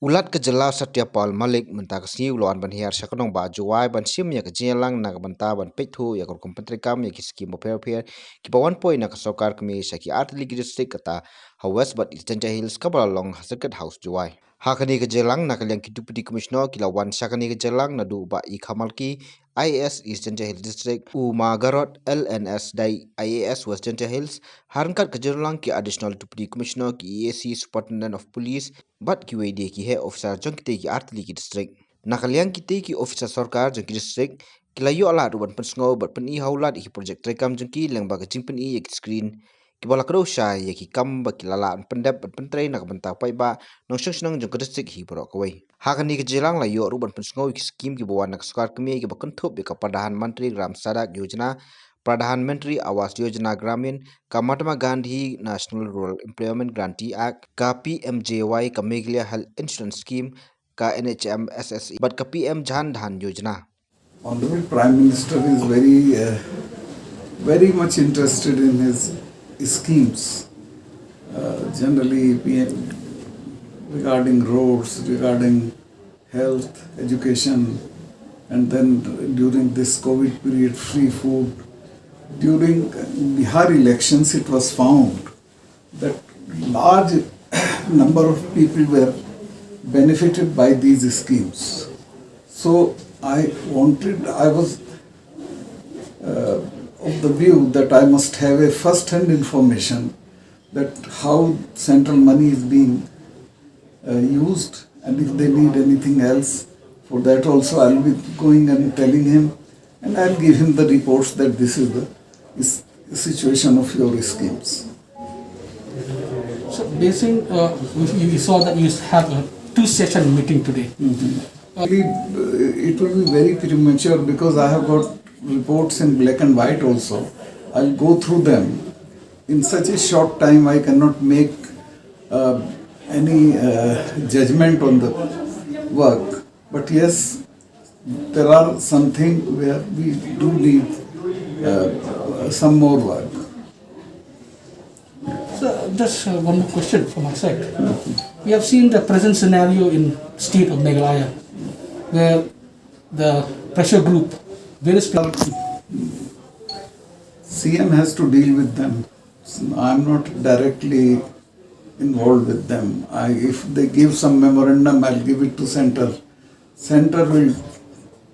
Ulat ke Jylla Satyapal Malik mentaka siu loan ban hiar sakanong ba juwai ban sim ya ke Jingialang na banta ban pethu ya kor kompentrikam ya ki skim Mawphor ki pawan poi na ka Sorkar kami saki artli ki district kata West but Eastern Hills kabala long hasakat house juwai hakani ke Jingialang na kalyang ki deputy commissioner ki lawan sakani ke Jingialang na du ba I khamal ki IAS Eastern Hills district Magarot LNS dai IAS Western Hills harangkat ke Jingialang ki additional deputy commissioner ki EAC superintendent of police bat ki wede ki he officer jong ki ki artli ki district nakaliang ki ki officer Sorkar jong ki district kilayo ala ruban pensngo bat pen I haulat ki project rekam jong ki leng ba ka jingpen I ki screen ki bola kro sha ye ki kam ba ki lala an pendap bat pentre nak benta pai ba nong snang jong ki district hi bro ko wei hakani ki jilang la yo ruban pensngo ki scheme ki bawan nak Sorkar kemi ki ba kanthop ka Pradhan Mantri Gram Sadak Yojana Pradhan Mantri Awas Yojana Gramin ka Mahatma Gandhi National Rural Employment Guarantee Act ka PMJY ka Meghalaya Health Insurance Scheme ka NHM SSE but ka PM Jan Dhan Yojana. Honorable Prime Minister is very much interested in his schemes. Generally, regarding roads, regarding health, education, and then during this COVID period, free food. During Bihar elections, it was found that large number of people were benefited by these schemes. So I was of the view that I must have a first-hand information that how central money is being used, and if they need anything else. For that also I will be going and telling him, and I will give him the reports that this is the situation of your schemes. So basically, you saw that you have a two-session meeting today. It will be very premature because I have got reports in black and white also. I'll go through them. In such a short time, I cannot make any judgment on the work. But yes, there are something where we do need some more work. So just one more question from my side. We have seen the present scenario in state of Meghalaya, where the pressure group, various people. CM has to deal with them. I'm not directly involved with them. If they give some memorandum, I'll give it to center. Center will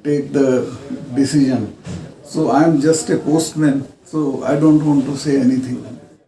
take the decision. So I'm just a postman, so I don't want to say anything.